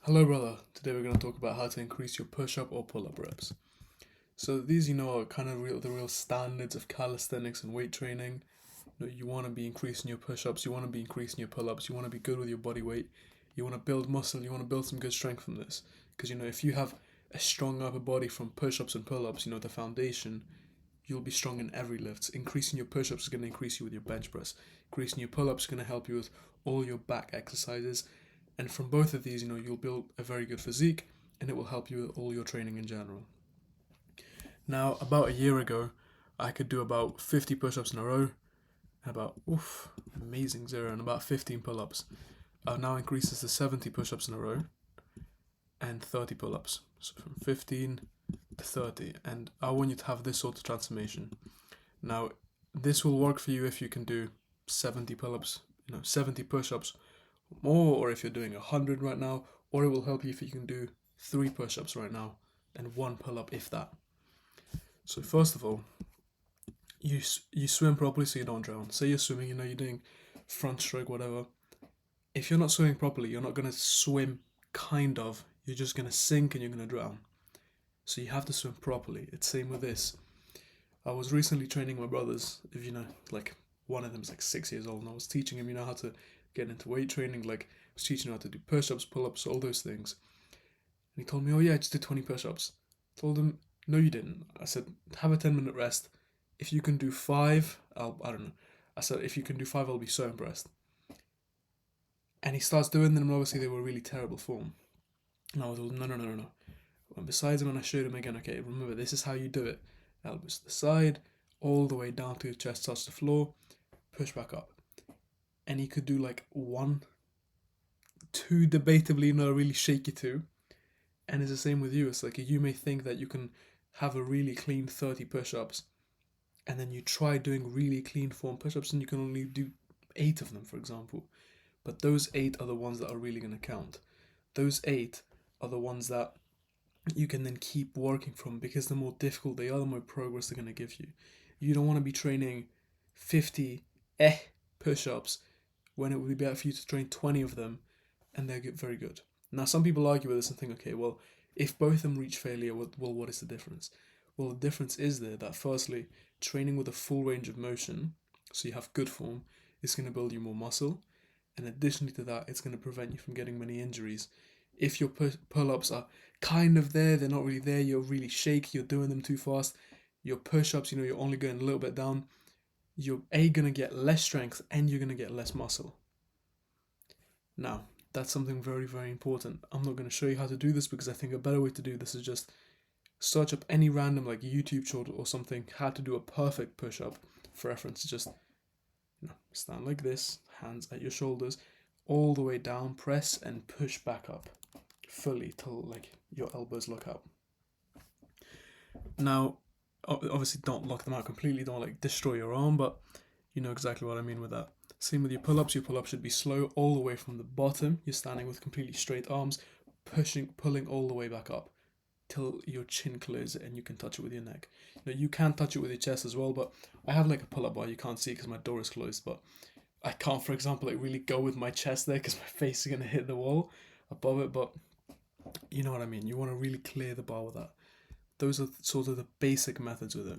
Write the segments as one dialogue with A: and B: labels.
A: Hello, brother. Today we're going to talk about how to increase your push-up or pull-up reps. So these, are kind of the real standards of calisthenics and weight training. You want to be increasing your push-ups, you want to be increasing your pull-ups, you want to be good with your body weight, you want to build muscle, you want to build some good strength from this. Because if you have a strong upper body from push-ups and pull-ups, the foundation, you'll be strong in every lift. Increasing your push-ups is going to increase you with your bench press. Increasing your pull-ups is going to help you with all your back exercises. And from both of these, you'll build a very good physique and it will help you with all your training in general. Now, about a year ago, I could do about 50 push-ups in a row and amazing zero, and about 15 pull-ups. I've now increased this to 70 push-ups in a row and 30 pull-ups. So from 15 to 30. And I want you to have this sort of transformation. Now, this will work for you if you can do 70 pull-ups, 70 push-ups more, or if you're doing 100 right now, or it will help you if you can do 3 push-ups right now and 1 pull-up, if that. So first of all, you swim properly so you don't drown. Say you're swimming, you're doing front stroke, whatever. If you're not swimming properly, you're not going to swim kind of. You're just going to sink and you're going to drown. So you have to swim properly. It's same with this. I was recently training my brothers. If like one of them is like 6 years old, and I was teaching him, how to get into weight training. Like I was teaching him how to do push-ups, pull-ups, all those things. And he told me, "Oh yeah, I just did 20 push-ups." I told him, "No, you didn't." I said, "Have a 10-minute rest. If you can do 5, I don't know." I said, "If you can do 5, I'll be so impressed." And he starts doing them, and obviously they were really terrible form. And I was told, no. And besides him, and I showed him again, okay, remember, this is how you do it. Elbows to the side, all the way down to your chest, touch the floor, push back up. And he could do like 1, 2, debatably, not a really shaky 2. And it's the same with you. It's like you may think that you can have a really clean 30 push-ups, and then you try doing really clean form push-ups and you can only do 8 of them, for example. But those 8 are the ones that are really going to count. Those 8 are the ones that you can then keep working from, because the more difficult they are, the more progress they're going to give you. You don't want to be training 50 push-ups when it would be better for you to train 20 of them and they get very good. Now, some people argue with this and think, okay, well, if both of them reach failure, what is the difference? Well, the difference is there that firstly, training with a full range of motion, so you have good form, is going to build you more muscle. And additionally to that, it's going to prevent you from getting many injuries. If your pull-ups are kind of there, they're not really there, you're really shaky, you're doing them too fast, your push-ups, you're only going a little bit down, you're going to get less strength and you're going to get less muscle. Now, that's something very, very important. I'm not going to show you how to do this because I think a better way to do this is just search up any random like YouTube short or something, how to do a perfect push-up. For reference, just stand like this, hands at your shoulders, all the way down, press and push back up fully till like your elbows look out. Now, obviously don't lock them out completely, don't like destroy your arm, but you know exactly what I mean with that. Same with your pull-ups. Your pull-up should be slow all the way from the bottom. You're standing with completely straight arms, pulling all the way back up till your chin clears it and you can touch it with your neck. You can touch it with your chest as well, but I have like a pull-up bar. You can't see it because my door is closed, but I can't, for example, like really go with my chest there because my face is going to hit the wall above it, but you know what I mean. You want to really clear the bar with that. Those are sort of the basic methods with it.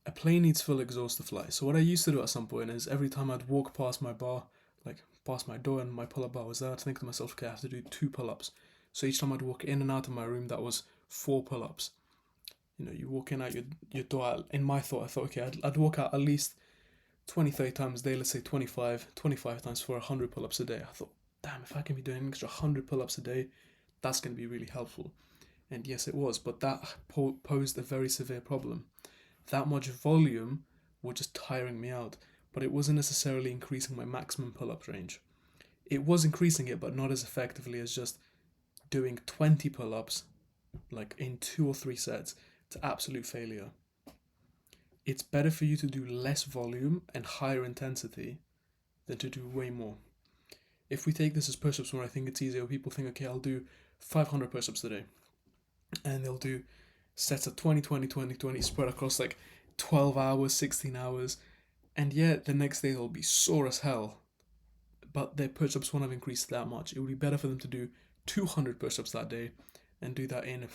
A: A plane needs full exhaust to fly. So what I used to do at some point is every time I'd walk past my bar, like past my door and my pull-up bar was there, I'd think to myself, okay, I have to do 2 pull-ups. So each time I'd walk in and out of my room, that was 4 pull-ups. You walk in out your door, in my thought, I thought, okay, I'd walk out at least 20, 30 times a day, let's say 25 times for 100 pull-ups a day. I thought, damn, if I can be doing an extra 100 pull-ups a day, that's going to be really helpful. And yes, it was, but that posed a very severe problem. That much volume was just tiring me out, but it wasn't necessarily increasing my maximum pull-up range. It was increasing it, but not as effectively as just doing 20 pull-ups, like in 2 or 3 sets, to absolute failure. It's better for you to do less volume and higher intensity than to do way more. If we take this as push-ups, where I think it's easier, people think, okay, I'll do 500 push-ups today, and they'll do sets of 20, 20, 20, 20 spread across like 12 hours, 16 hours, and yet the next day they'll be sore as hell, but their push-ups won't have increased that much. It would be better for them to do 200 push-ups that day and do that in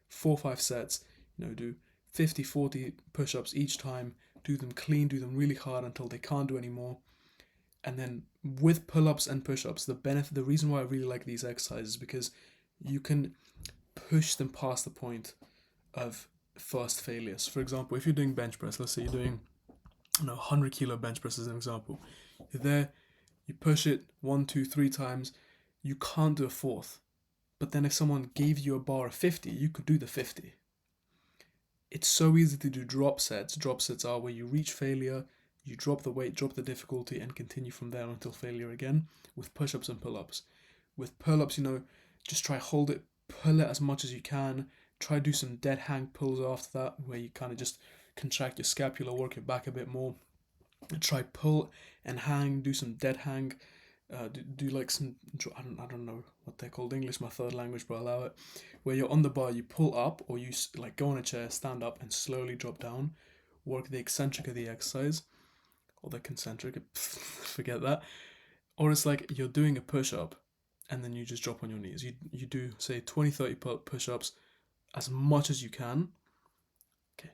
A: 4 or 5 sets. Do 50, 40 push-ups each time, do them clean, do them really hard until they can't do anymore. And then with pull-ups and push-ups, the reason why I really like these exercises is because you can push them past the point of first failures. For example, if you're doing bench press, let's say you're doing 100 kilo bench press as an example. You're there, you push it 1, 2, 3 times, you can't do a fourth. But then if someone gave you a bar of 50, you could do the 50. It's so easy to do drop sets. Drop sets are where you reach failure, you drop the weight, drop the difficulty, and continue from there until failure again with push-ups and pull-ups. With pull-ups, just try hold it, pull it as much as you can. Try do some dead hang pulls after that, where you kind of just contract your scapula, work your back a bit more. Try pull and hang, do some dead hang. Do like some, I don't know what they're called. English, my third language, but allow it. Where you're on the bar, you pull up, or you like go on a chair, stand up, and slowly drop down. Work the eccentric of the exercise, or the concentric. Forget that. Or it's like you're doing a push up, and then you just drop on your knees. You do say 20, 30 push ups, as much as you can. Okay,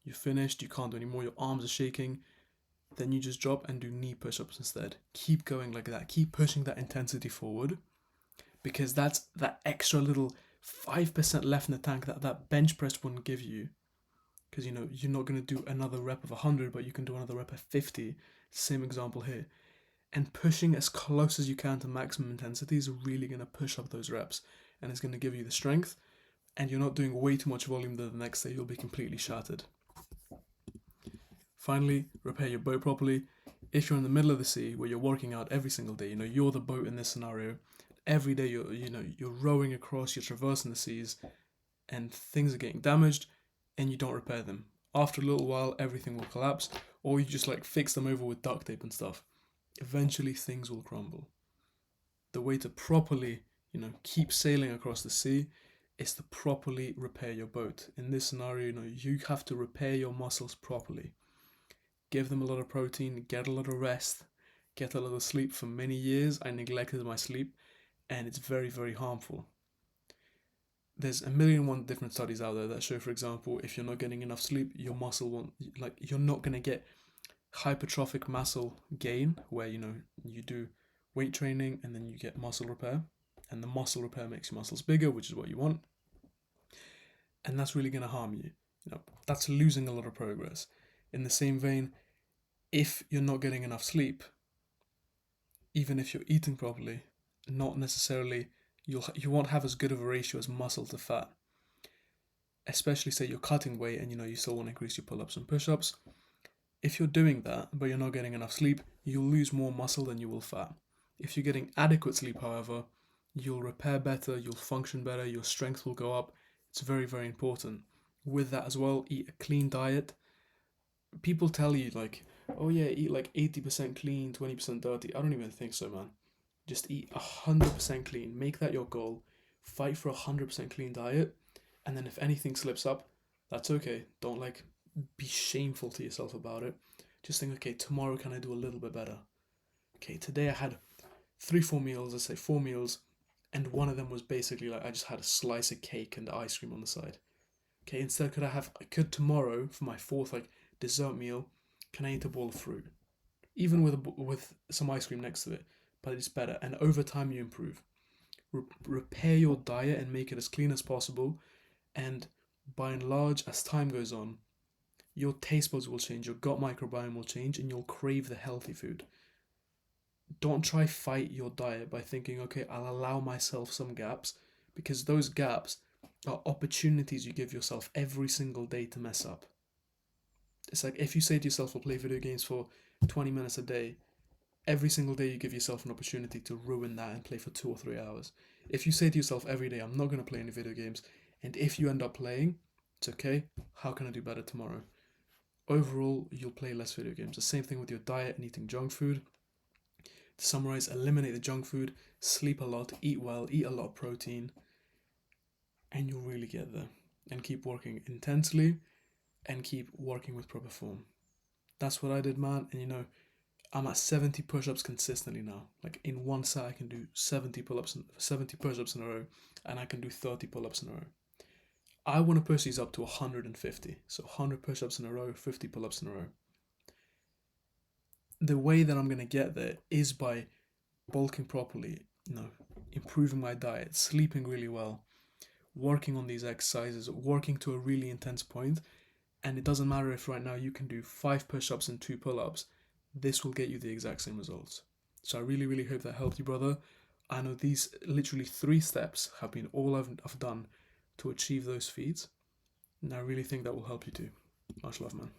A: you're finished. You can't do anymore. Your arms are shaking. Then you just drop and do knee push-ups instead. Keep going like that. Keep pushing that intensity forward, because that's that extra little 5% left in the tank that bench press wouldn't give you. Because you're not going to do another rep of 100, but you can do another rep of 50. Same example here. And pushing as close as you can to maximum intensity is really going to push up those reps, and it's going to give you the strength. And you're not doing way too much volume that the next day you'll be completely shattered. Finally, repair your boat properly. If you're in the middle of the sea where you're working out every single day, you're the boat in this scenario. Every day you're rowing across, you're traversing the seas, and things are getting damaged, and you don't repair them. After a little while, everything will collapse, or you just fix them over with duct tape and stuff. Eventually, things will crumble. The way to properly, keep sailing across the sea is to properly repair your boat. In this scenario, you have to repair your muscles properly. Give them a lot of protein, get a lot of rest, get a lot of sleep. For many years, I neglected my sleep, and it's very, very harmful. There's 1,000,001 different studies out there that show, for example, if you're not getting enough sleep, your muscle won't, you're not going to get hypertrophic muscle gain, where, you do weight training and then you get muscle repair, and the muscle repair makes your muscles bigger, which is what you want. And that's really going to harm you. That's losing a lot of progress. In the same vein, if you're not getting enough sleep, even if you're eating properly, not necessarily, you won't have as good of a ratio as muscle to fat. Especially say you're cutting weight and you still want to increase your pull-ups and push-ups. If you're doing that but you're not getting enough sleep, you'll lose more muscle than you will fat. If you're getting adequate sleep, however, you'll repair better, you'll function better, your strength will go up. It's very, very important. With that as well, eat a clean diet. People tell you oh yeah, eat 80% clean, 20% dirty. I don't even think so, man. Just eat 100% clean. Make that your goal. Fight for 100% clean diet. And then if anything slips up, that's okay. Don't be shameful to yourself about it. Just think, okay, tomorrow can I do a little bit better? Okay, today I had 3-4 meals, let's say 4 meals, and one of them was basically I just had a slice of cake and ice cream on the side. Okay, instead could tomorrow for my fourth dessert meal, can I eat a bowl of fruit? Even with some ice cream next to it, but it's better. And over time you improve. Repair your diet and make it as clean as possible. And by and large, as time goes on, your taste buds will change, your gut microbiome will change, and you'll crave the healthy food. Don't try fight your diet by thinking, okay, I'll allow myself some gaps, because those gaps are opportunities you give yourself every single day to mess up. It's like if you say to yourself, I'll play video games for 20 minutes a day, every single day you give yourself an opportunity to ruin that and play for 2 or 3 hours. If you say to yourself every day, I'm not going to play any video games, and if you end up playing, it's okay, how can I do better tomorrow? Overall, you'll play less video games. The same thing with your diet and eating junk food. To summarize, eliminate the junk food, sleep a lot, eat well, eat a lot of protein, and you'll really get there. And keep working intensely and keep working with proper form. That's what I did, man. And I'm at 70 push-ups consistently now. Like in one set, I can do 70 pull-ups, 70 push-ups in a row, and I can do 30 pull-ups in a row. I want to push these up to 150. So 100 push-ups in a row, 50 pull-ups in a row. The way that I'm going to get there is by bulking properly, improving my diet, sleeping really well, working on these exercises, working to a really intense point. And it doesn't matter if right now you can do 5 push-ups and 2 pull-ups, this will get you the exact same results. So I really, really hope that helped you, brother. I know these literally 3 steps have been all I've done to achieve those feats, and I really think that will help you too. Much love, man.